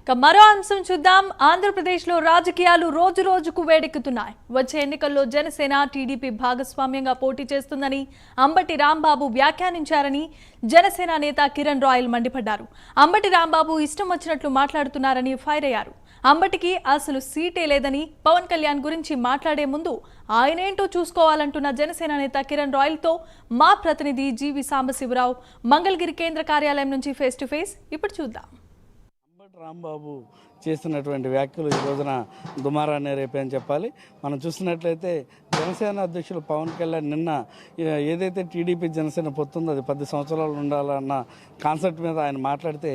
మరో అంశం చూద్దాం. ఆంధ్రప్రదేశ్లో రాజకీయాలు రోజు రోజుకు వేడెక్కుతున్నాయి. వచ్చే ఎన్నికల్లో జనసేన టీడీపీ భాగస్వామ్యంగా పోటీ చేస్తుందని అంబటి రాంబాబు వ్యాఖ్యానించారని జనసేన నేత కిరణ్ రాయల్ మండిపడ్డారు. అంబటి రాంబాబు ఇష్టం వచ్చినట్లు మాట్లాడుతున్నారని ఫైర్ అయ్యారు. అంబటికి అసలు సీటే లేదని, పవన్ కళ్యాణ్ గురించి మాట్లాడే ముందు ఆయనేంటో చూసుకోవాలంటున్న జనసేన నేత కిరణ్ రాయల్తో మా ప్రతినిధి జీవి సాంబశివరావు మంగళగిరి కేంద్ర కార్యాలయం నుంచి ఫేస్ టు ఫేస్. ఇప్పుడు చూద్దాం. రాంబాబు చేస్తున్నటువంటి వ్యాఖ్యలు ఈ రోజున దుమారాన్ని రేపే అని చెప్పాలి. మనం చూసినట్లయితే జనసేన అధ్యక్షులు పవన్ కళ్యాణ్ నిన్న ఏదైతే టీడీపీ జనసేన పొత్తుందో అది 10 సంవత్సరాలు ఉండాలన్న కాన్సెప్ట్ మీద ఆయన మాట్లాడితే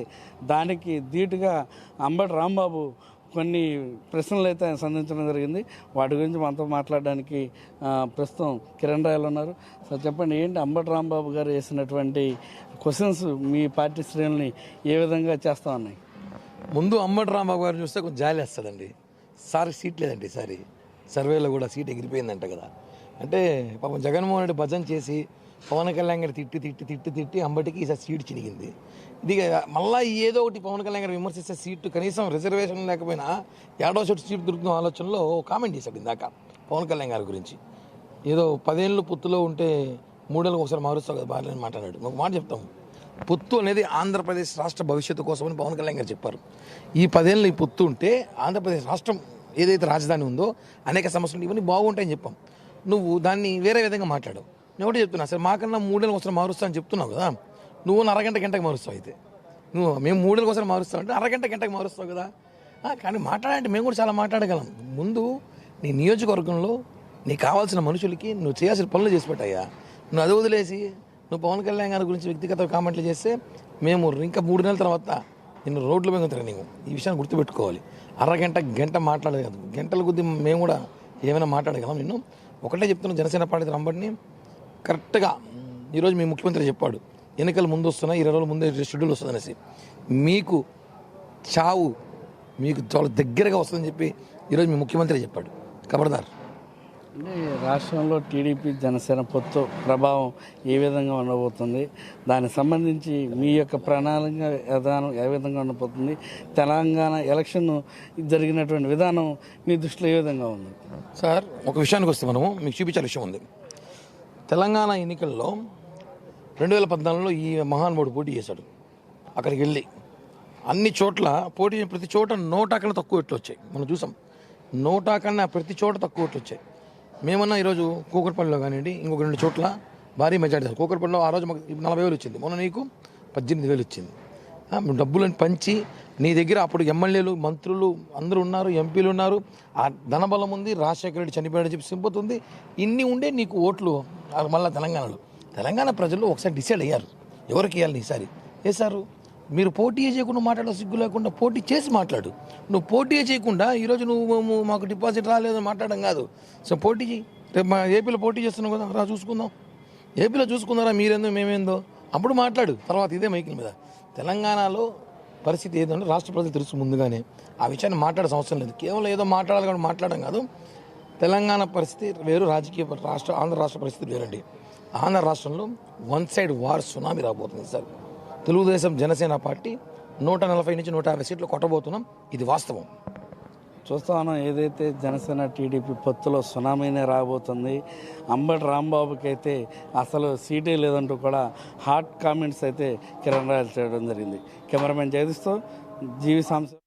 దానికి ధీటుగా అంబటి రాంబాబు కొన్ని ప్రశ్నలు అయితే ఆయన సంధించడం జరిగింది. వాటి గురించి మనతో మాట్లాడడానికి ప్రస్తుతం కిరణ్ రాయల్ ఉన్నారు. సార్ చెప్పండి, ఏంటి అంబటి రాంబాబు గారు వేసినటువంటి క్వశ్చన్స్ మీ పార్టీ శ్రేణుల్ని ఏ విధంగా చేస్తా ఉన్నాయి? ముందు అంబటి రాంబాబు గారు చూస్తే కొంచెం జాలి వేస్తాడండి. సార్ సీట్ లేదండి, ఈసారి సర్వేలో కూడా సీట్ ఎగిరిపోయిందంట కదా. అంటే పాపం జగన్మోహన్ రెడ్డి భజన చేసి పవన్ కళ్యాణ్ గారు తిట్టి అంబటికి ఈసారి సీట్ చినిగింది. ఇది మళ్ళీ ఏదో ఒకటి పవన్ కళ్యాణ్ గారు విమర్శిస్తే సీటు కనీసం రిజర్వేషన్ లేకపోయినా ఏడో సీట్ దొరుకుతున్న ఆలోచనలో కామెంట్ చేశాడు ఇందాక పవన్ కళ్యాణ్ గారి గురించి. ఏదో 10 ఏళ్ళు పొత్తులో ఉంటే 3 ఏళ్ళకి ఒకసారి మారుస్తావు కదా బాగా మాట్లాడాడు. ఒక మాట చెప్తాము, పొత్తు అనేది ఆంధ్రప్రదేశ్ రాష్ట్ర భవిష్యత్తు కోసమని పవన్ కళ్యాణ్ గారు చెప్పారు. ఈ 10 ఏళ్ళు ఈ పొత్తు ఉంటే ఆంధ్రప్రదేశ్ రాష్ట్రం ఏదైతే రాజధాని ఉందో అనేక సమస్యలు ఇవన్నీ బాగుంటాయని చెప్పాం. నువ్వు దాన్ని వేరే విధంగా మాట్లాడావు. నేను ఒకటి చెప్తున్నా, సరే మాకన్నా 3 ఏళ్ళకి ఒకసారి మారుస్తా అని చెప్తున్నావు కదా, నువ్వు గంటకి మారుస్తావు. అయితే మేము 3 ఏళ్ళకి ఒకసారి మారుస్తావు అంటే గంటకి మారుస్తావు కదా. కానీ మాట్లాడాలంటే మేము కూడా చాలా మాట్లాడగలం. ముందు నీ నియోజకవర్గంలో నీకు కావాల్సిన మనుషులకి నువ్వు చేయాల్సిన పనులు చేసి పెట్టాయా. నువ్వు అది వదిలేసి నువ్వు పవన్ కళ్యాణ్ గారి గురించి వ్యక్తిగత కామెంట్లు చేస్తే మేము ఇంకా 3 నెలల తర్వాత నిన్ను రోడ్ల మీద తిరగలేము. ఈ విషయాన్ని గుర్తుపెట్టుకోవాలి. గంట మాట్లాడదు కదా, గంటల కొద్దీ మేము కూడా ఏమైనా మాట్లాడగలం. నిన్ను ఒకటే చెప్తున్నాను, జనసేన పార్టీ రంబడిని కరెక్ట్గా ఈరోజు మీ ముఖ్యమంత్రి చెప్పాడు, ఎన్నికలు ముందు వస్తున్నాయి, 20 రోజుల ముందే షెడ్యూల్ వస్తుంది అనేసి. మీకు చావు మీకు చాలా దగ్గరగా వస్తుందని చెప్పి ఈరోజు మీ ముఖ్యమంత్రి చెప్పాడు. ఖబర్దార్. అంటే రాష్ట్రంలో టీడీపీ జనసేన పొత్తు ప్రభావం ఏ విధంగా ఉండబోతుంది, దానికి సంబంధించి మీ యొక్క ప్రణాళిక విధానం ఏ విధంగా ఉండబోతుంది, తెలంగాణ ఎలక్షన్ జరిగినటువంటి విధానం మీ దృష్టిలో ఏ విధంగా ఉంది? సార్, ఒక విషయానికి వస్తే మనము మీకు చూపించాల్సిన విషయం ఉంది. తెలంగాణ ఎన్నికల్లో 2014లో ఈ మహానుభావుడు పోటీ చేశాడు. అక్కడికి వెళ్ళి అన్ని చోట్ల పోటీ ప్రతి చోట 100 కన్నా తక్కువ ఓట్లు వచ్చాయి. మనం చూసాం, 100 కన్నా ప్రతి చోట తక్కువ ఓట్లు వచ్చాయి. మేమన్నా ఈరోజు కూకట్పల్లిలో కానివ్వండి, ఇంకొక 2 చోట్ల భారీ మెజార్టీ. కూకట్పల్లిలో ఆ రోజు మాకు 40,000 వచ్చింది, మొన్న నీకు 18,000 వచ్చింది. డబ్బులను పంచి నీ దగ్గర అప్పుడు ఎమ్మెల్యేలు మంత్రులు అందరూ ఉన్నారు, ఎంపీలు ఉన్నారు, ఆ ధనబలం ఉంది, రాజశేఖర రెడ్డి చనిపోయాడని చెప్పి సింపతి ఉంది. ఇన్ని ఉండే నీకు ఓట్లు మళ్ళీ తెలంగాణ ప్రజలు ఒకసారి డిసైడ్ అయ్యారు ఎవరికి ఇవ్వాలని. ఈసారి వేశారు. మీరు పోటీ చేయకుండా మాట్లాడే సిగ్గు లేకుండా పోటీ చేసి మాట్లాడు. నువ్వు పోటీ చేయకుండా ఈరోజు నువ్వు మాకు డిపాజిట్ రాలేదని మాట్లాడడం కాదు. సో పోటీ చేయి. రేపు మా ఏపీలో పోటీ చేస్తున్నావు కదా, రా చూసుకుందాం. ఏపీలో చూసుకుందారా మీరేందో మేమేందో, అప్పుడు మాట్లాడు. తర్వాత ఇదే మైకిల్ మీద. తెలంగాణలో పరిస్థితి ఏదంటే రాష్ట్ర ప్రజలు తెలుసు ముందుగానే. ఆ విషయాన్ని మాట్లాడే అవసరం లేదు. కేవలం ఏదో మాట్లాడాలి కానీ మాట్లాడడం కాదు. తెలంగాణ పరిస్థితి వేరు, ఆంధ్ర రాష్ట్ర పరిస్థితి వేరండి. ఆంధ్ర రాష్ట్రంలో 1 సైడ్ వార్ సునామీ రాబోతుంది సార్. తెలుగుదేశం జనసేన పార్టీ 140 నుంచి 150 సీట్లు కొట్టబోతున్నాం. ఇది వాస్తవం. చూస్తా ఉన్నాం, ఏదైతే జనసేన టీడీపీ పొత్తులో సునామీనే రాబోతుంది. అంబటి రాంబాబుకి అయితే అసలు సీటే లేదంటూ కూడా హాట్ కామెంట్స్ అయితే కిరణ్ రాయల్ చేయడం జరిగింది. కెమెరామెన్ జగదీష్తో జీవి సాంబశివరావు.